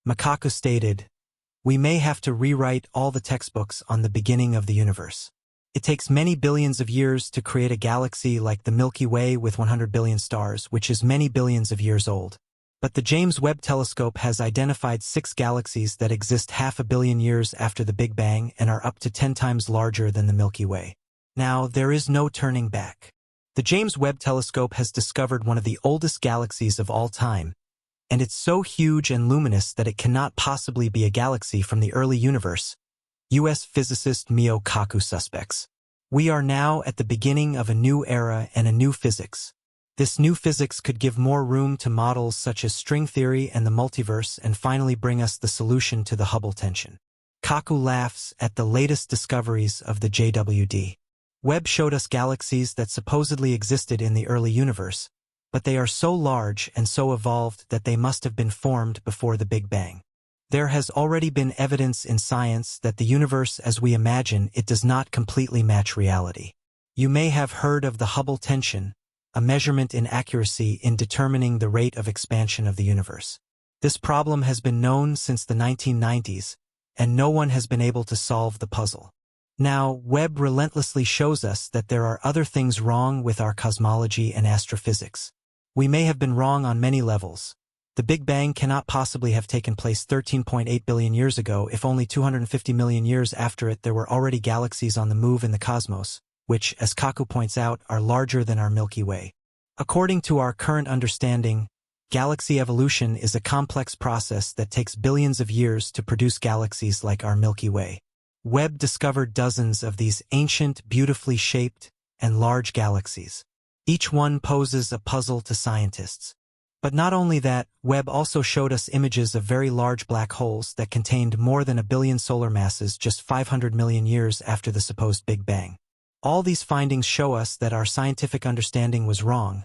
Makaku stated, "We may have to rewrite all the textbooks on the beginning of the universe. It takes many billions of years to create a galaxy like the Milky Way with 100 billion stars, which is many billions of years old. But the James Webb Telescope has identified 6 galaxies that exist half a billion years after the Big Bang and are up to 10 times larger than the Milky Way. Now, there is no turning back. The James Webb Telescope has discovered one of the oldest galaxies of all time, and it's so huge and luminous that it cannot possibly be a galaxy from the early universe." U.S. physicist Mio Kaku suspects. "We are now at the beginning of a new era and a new physics. This new physics could give more room to models such as string theory and the multiverse and finally bring us the solution to the Hubble tension." Kaku laughs at the latest discoveries of the JWD. "Webb showed us galaxies that supposedly existed in the early universe, but they are so large and so evolved that they must have been formed before the Big Bang. There has already been evidence in science that the universe as we imagine it does not completely match reality. You may have heard of the Hubble tension, a measurement in accuracy in determining the rate of expansion of the universe. This problem has been known since the 1990s, and no one has been able to solve the puzzle. Now, Webb relentlessly shows us that there are other things wrong with our cosmology and astrophysics. We may have been wrong on many levels. The Big Bang cannot possibly have taken place 13.8 billion years ago if only 250 million years after it there were already galaxies on the move in the cosmos, which, as Kaku points out, are larger than our Milky Way. According to our current understanding, galaxy evolution is a complex process that takes billions of years to produce galaxies like our Milky Way. Webb discovered dozens of these ancient, beautifully shaped, and large galaxies. Each one poses a puzzle to scientists. But not only that, Webb also showed us images of very large black holes that contained more than a billion solar masses just 500 million years after the supposed Big Bang. All these findings show us that our scientific understanding was wrong,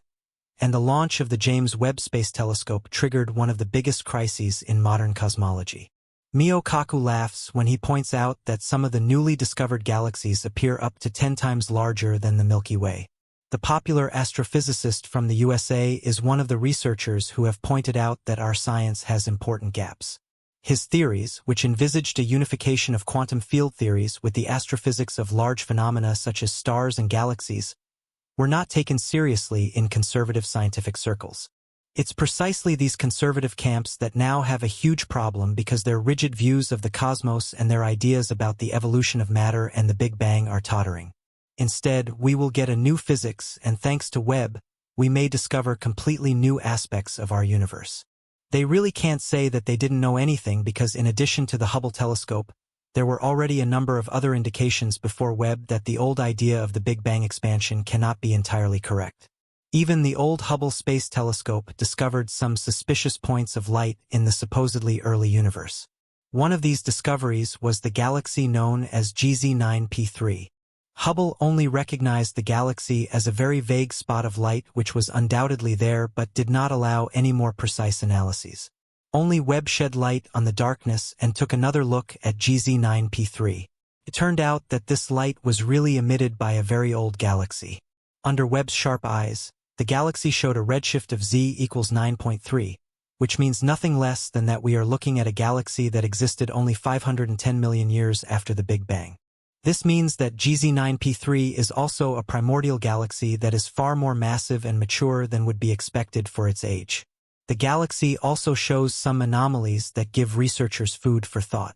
and the launch of the James Webb Space Telescope triggered one of the biggest crises in modern cosmology. Mio Kaku laughs when he points out that some of the newly discovered galaxies appear up to 10 times larger than the Milky Way. The popular astrophysicist from the USA is one of the researchers who have pointed out that our science has important gaps. His theories, which envisaged a unification of quantum field theories with the astrophysics of large phenomena such as stars and galaxies, were not taken seriously in conservative scientific circles. It's precisely these conservative camps that now have a huge problem because their rigid views of the cosmos and their ideas about the evolution of matter and the Big Bang are tottering. Instead, we will get a new physics, and thanks to Webb, we may discover completely new aspects of our universe. They really can't say that they didn't know anything because in addition to the Hubble telescope, there were already a number of other indications before Webb that the old idea of the Big Bang expansion cannot be entirely correct. Even the old Hubble Space Telescope discovered some suspicious points of light in the supposedly early universe. One of these discoveries was the galaxy known as GZ9P3. Hubble only recognized the galaxy as a very vague spot of light which was undoubtedly there but did not allow any more precise analyses. Only Webb shed light on the darkness and took another look at GZ9P3. It turned out that this light was really emitted by a very old galaxy. Under Webb's sharp eyes, the galaxy showed a redshift of Z equals 9.3, which means nothing less than that we are looking at a galaxy that existed only 510 million years after the Big Bang. This means that GZ9P3 is also a primordial galaxy that is far more massive and mature than would be expected for its age. The galaxy also shows some anomalies that give researchers food for thought.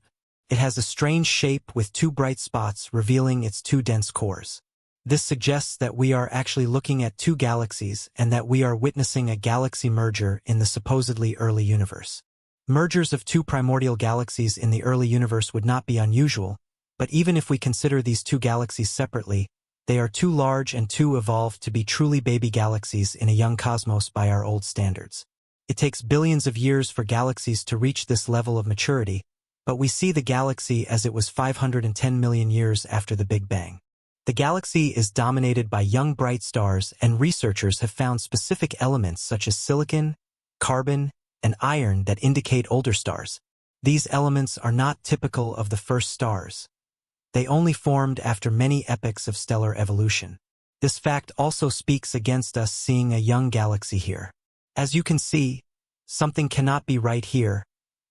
It has a strange shape with 2 bright spots revealing its 2 dense cores. This suggests that we are actually looking at 2 galaxies and that we are witnessing a galaxy merger in the supposedly early universe. Mergers of 2 primordial galaxies in the early universe would not be unusual, but even if we consider these 2 galaxies separately, they are too large and too evolved to be truly baby galaxies in a young cosmos by our old standards. It takes billions of years for galaxies to reach this level of maturity, but we see the galaxy as it was 510 million years after the Big Bang. The galaxy is dominated by young bright stars, and researchers have found specific elements such as silicon, carbon, and iron that indicate older stars. These elements are not typical of the first stars. They only formed after many epochs of stellar evolution. This fact also speaks against us seeing a young galaxy here. As you can see, something cannot be right here,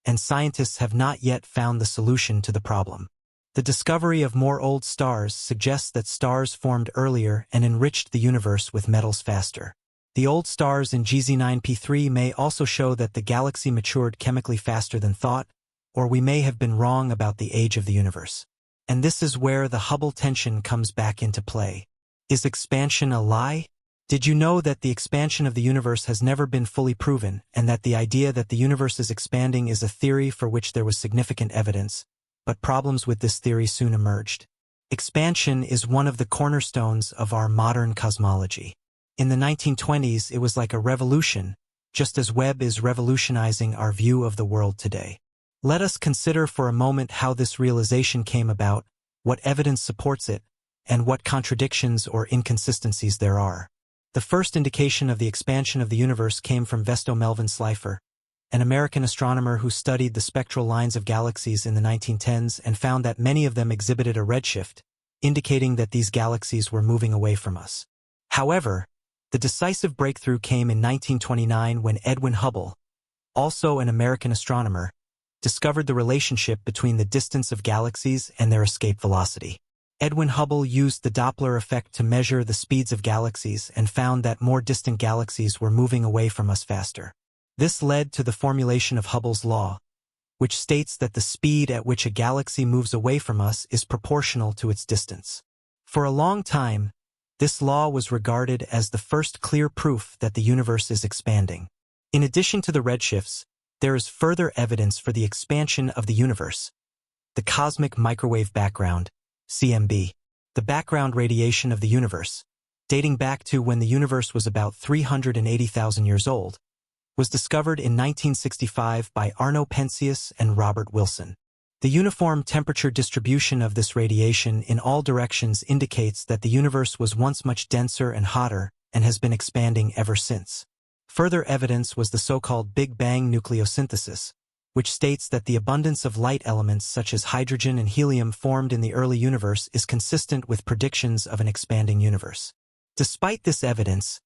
and scientists have not yet found the solution to the problem. The discovery of more old stars suggests that stars formed earlier and enriched the universe with metals faster. The old stars in GZ9P3 may also show that the galaxy matured chemically faster than thought, or we may have been wrong about the age of the universe. And this is where the Hubble tension comes back into play. Is expansion a lie? Did you know that the expansion of the universe has never been fully proven, and that the idea that the universe is expanding is a theory for which there was significant evidence, but problems with this theory soon emerged? Expansion is one of the cornerstones of our modern cosmology. In the 1920s, it was like a revolution, just as Webb is revolutionizing our view of the world today. Let us consider for a moment how this realization came about, what evidence supports it, and what contradictions or inconsistencies there are. The first indication of the expansion of the universe came from Vesto Melvin Slipher, an American astronomer who studied the spectral lines of galaxies in the 1910s and found that many of them exhibited a redshift, indicating that these galaxies were moving away from us. However, the decisive breakthrough came in 1929 when Edwin Hubble, also an American astronomer, discovered the relationship between the distance of galaxies and their escape velocity. Edwin Hubble used the Doppler effect to measure the speeds of galaxies and found that more distant galaxies were moving away from us faster. This led to the formulation of Hubble's law, which states that the speed at which a galaxy moves away from us is proportional to its distance. For a long time, this law was regarded as the first clear proof that the universe is expanding. In addition to the redshifts, there is further evidence for the expansion of the universe. The cosmic microwave background, CMB, the background radiation of the universe, dating back to when the universe was about 380,000 years old, was discovered in 1965 by Arno Penzias and Robert Wilson. The uniform temperature distribution of this radiation in all directions indicates that the universe was once much denser and hotter and has been expanding ever since. Further evidence was the so-called Big Bang nucleosynthesis, which states that the abundance of light elements such as hydrogen and helium formed in the early universe is consistent with predictions of an expanding universe. Despite this evidence,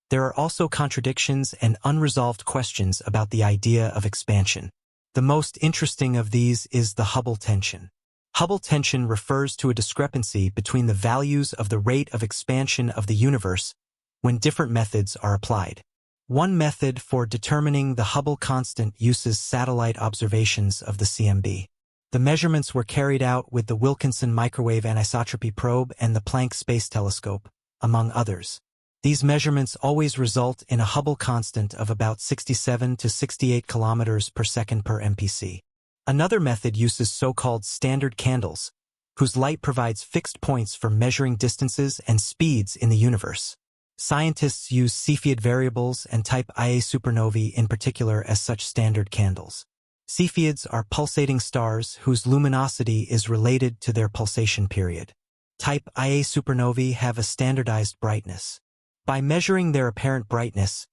there are also contradictions and unresolved questions about the idea of expansion. The most interesting of these is the Hubble tension. Hubble tension refers to a discrepancy between the values of the rate of expansion of the universe when different methods are applied. One method for determining the Hubble constant uses satellite observations of the CMB. The measurements were carried out with the Wilkinson Microwave Anisotropy Probe and the Planck Space Telescope, among others. These measurements always result in a Hubble constant of about 67 to 68 kilometers per second per MPC. Another method uses so-called standard candles, whose light provides fixed points for measuring distances and speeds in the universe. Scientists use Cepheid variables and type Ia supernovae in particular as such standard candles. Cepheids are pulsating stars whose luminosity is related to their pulsation period. Type Ia supernovae have a standardized brightness. By measuring their apparent brightness,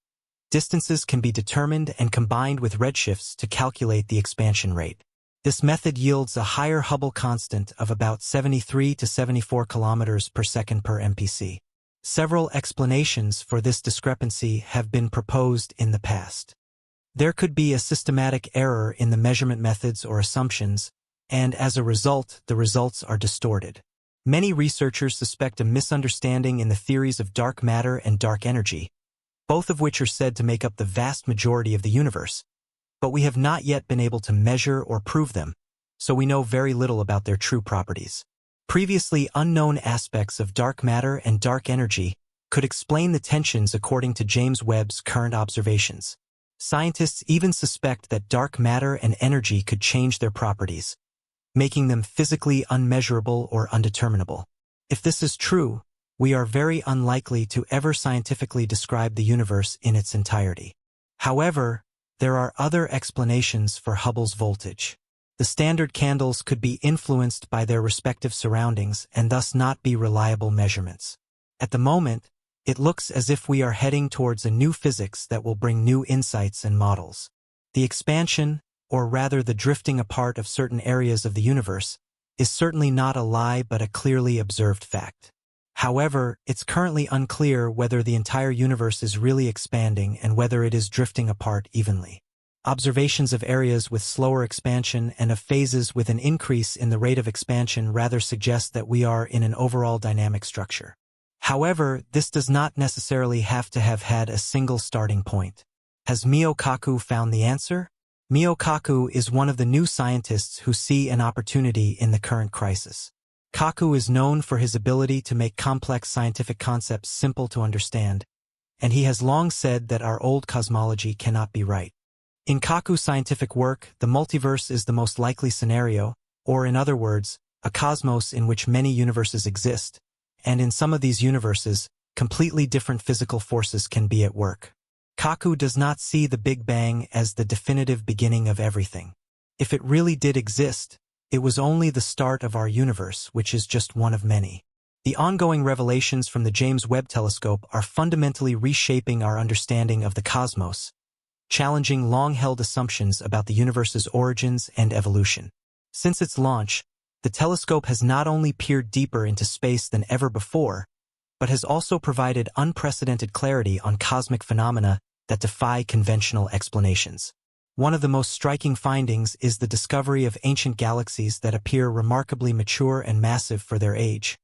distances can be determined and combined with redshifts to calculate the expansion rate. This method yields a higher Hubble constant of about 73 to 74 kilometers per second per MPC. Several explanations for this discrepancy have been proposed in the past. There could be a systematic error in the measurement methods or assumptions, and as a result, the results are distorted. Many researchers suspect a misunderstanding in the theories of dark matter and dark energy, both of which are said to make up the vast majority of the universe, but we have not yet been able to measure or prove them, so we know very little about their true properties. Previously unknown aspects of dark matter and dark energy could explain the tensions according to James Webb's current observations. Scientists even suspect that dark matter and energy could change their properties, making them physically unmeasurable or undeterminable. If this is true, we are very unlikely to ever scientifically describe the universe in its entirety. However, there are other explanations for Hubble's voltage. The standard candles could be influenced by their respective surroundings and thus not be reliable measurements. At the moment, it looks as if we are heading towards a new physics that will bring new insights and models. The expansion, or rather the drifting apart of certain areas of the universe, is certainly not a lie but a clearly observed fact. However, it's currently unclear whether the entire universe is really expanding and whether it is drifting apart evenly. Observations of areas with slower expansion and of phases with an increase in the rate of expansion rather suggest that we are in an overall dynamic structure. However, this does not necessarily have to have had a single starting point. Has Mio Kaku found the answer? Mio Kaku is one of the new scientists who see an opportunity in the current crisis. Kaku is known for his ability to make complex scientific concepts simple to understand, and he has long said that our old cosmology cannot be right. In Kaku's scientific work, the multiverse is the most likely scenario, or in other words, a cosmos in which many universes exist, and in some of these universes, completely different physical forces can be at work. Kaku does not see the Big Bang as the definitive beginning of everything. If it really did exist, it was only the start of our universe, which is just one of many. The ongoing revelations from the James Webb Telescope are fundamentally reshaping our understanding of the cosmos, challenging long-held assumptions about the universe's origins and evolution. Since its launch, the telescope has not only peered deeper into space than ever before, but has also provided unprecedented clarity on cosmic phenomena that defy conventional explanations. One of the most striking findings is the discovery of ancient galaxies that appear remarkably mature and massive for their age,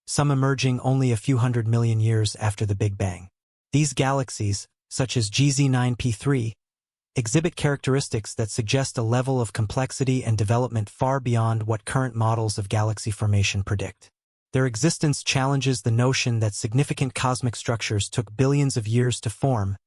some emerging only a few 100 million years after the Big Bang. These galaxies, such as GZ9P3, exhibit characteristics that suggest a level of complexity and development far beyond what current models of galaxy formation predict. Their existence challenges the notion that significant cosmic structures took billions of years to form,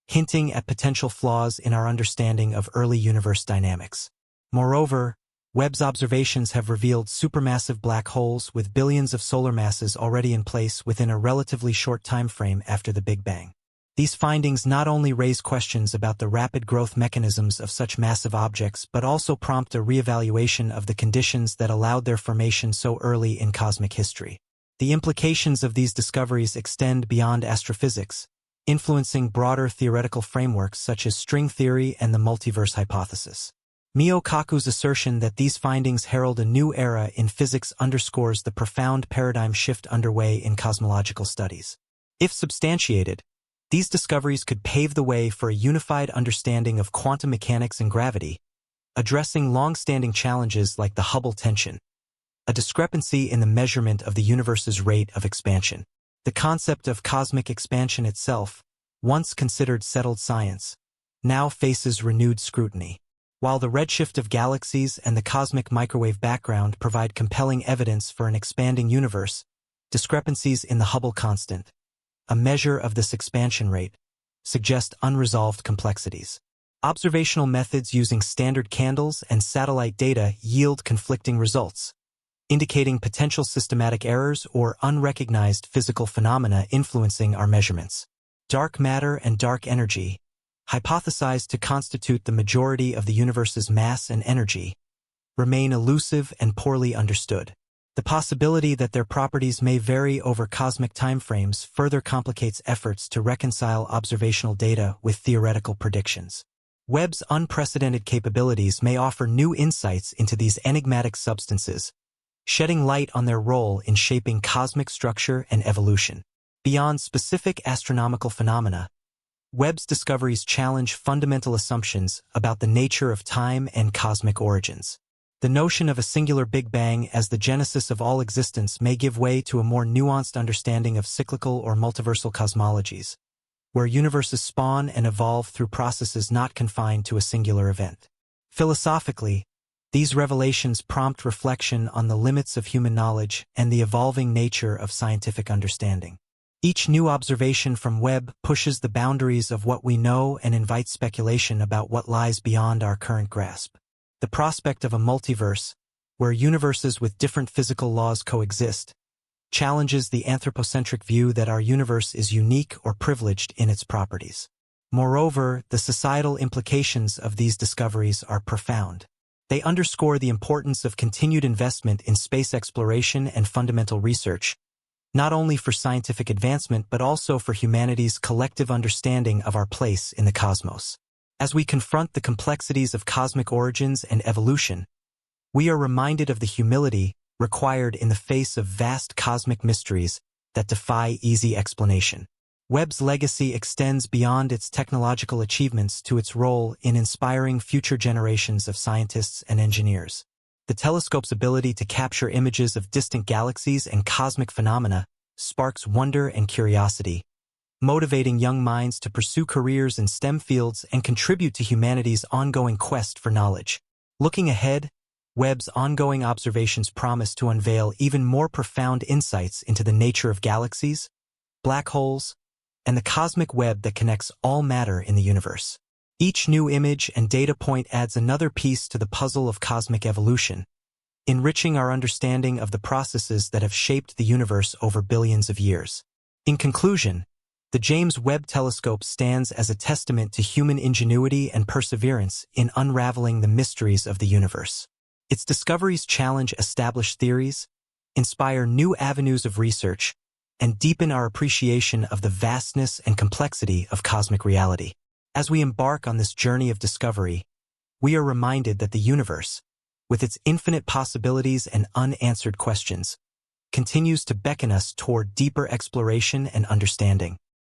hinting at potential flaws in our understanding of early universe dynamics. Moreover, Webb's observations have revealed supermassive black holes with billions of solar masses already in place within a relatively short time frame after the Big Bang. These findings not only raise questions about the rapid growth mechanisms of such massive objects but also prompt a reevaluation of the conditions that allowed their formation so early in cosmic history. The implications of these discoveries extend beyond astrophysics, influencing broader theoretical frameworks such as string theory and the multiverse hypothesis. Mio Kaku's assertion that these findings herald a new era in physics underscores the profound paradigm shift underway in cosmological studies. If substantiated, these discoveries could pave the way for a unified understanding of quantum mechanics and gravity, addressing long-standing challenges like the Hubble tension, a discrepancy in the measurement of the universe's rate of expansion. The concept of cosmic expansion itself, once considered settled science, now faces renewed scrutiny. While the redshift of galaxies and the cosmic microwave background provide compelling evidence for an expanding universe, discrepancies in the Hubble constant, a measure of this expansion rate, suggest unresolved complexities. Observational methods using standard candles and satellite data yield conflicting results, indicating potential systematic errors or unrecognized physical phenomena influencing our measurements. Dark matter and dark energy, hypothesized to constitute the majority of the universe's mass and energy, remain elusive and poorly understood. The possibility that their properties may vary over cosmic timeframes further complicates efforts to reconcile observational data with theoretical predictions. Webb's unprecedented capabilities may offer new insights into these enigmatic substances, shedding light on their role in shaping cosmic structure and evolution. Beyond specific astronomical phenomena, Webb's discoveries challenge fundamental assumptions about the nature of time and cosmic origins. The notion of a singular Big Bang as the genesis of all existence may give way to a more nuanced understanding of cyclical or multiversal cosmologies, where universes spawn and evolve through processes not confined to a singular event. Philosophically, these revelations prompt reflection on the limits of human knowledge and the evolving nature of scientific understanding. Each new observation from Webb pushes the boundaries of what we know and invites speculation about what lies beyond our current grasp. The prospect of a multiverse, where universes with different physical laws coexist, challenges the anthropocentric view that our universe is unique or privileged in its properties. Moreover, the societal implications of these discoveries are profound. They underscore the importance of continued investment in space exploration and fundamental research, not only for scientific advancement but also for humanity's collective understanding of our place in the cosmos. As we confront the complexities of cosmic origins and evolution, we are reminded of the humility required in the face of vast cosmic mysteries that defy easy explanation. Webb's legacy extends beyond its technological achievements to its role in inspiring future generations of scientists and engineers. The telescope's ability to capture images of distant galaxies and cosmic phenomena sparks wonder and curiosity, motivating young minds to pursue careers in STEM fields and contribute to humanity's ongoing quest for knowledge. Looking ahead, Webb's ongoing observations promise to unveil even more profound insights into the nature of galaxies, black holes, and the cosmic web that connects all matter in the universe. Each new image and data point adds another piece to the puzzle of cosmic evolution, enriching our understanding of the processes that have shaped the universe over billions of years. In conclusion, the James Webb Telescope stands as a testament to human ingenuity and perseverance in unraveling the mysteries of the universe. Its discoveries challenge established theories, inspire new avenues of research, and deepen our appreciation of the vastness and complexity of cosmic reality. As we embark on this journey of discovery, we are reminded that the universe, with its infinite possibilities and unanswered questions, continues to beckon us toward deeper exploration and understanding.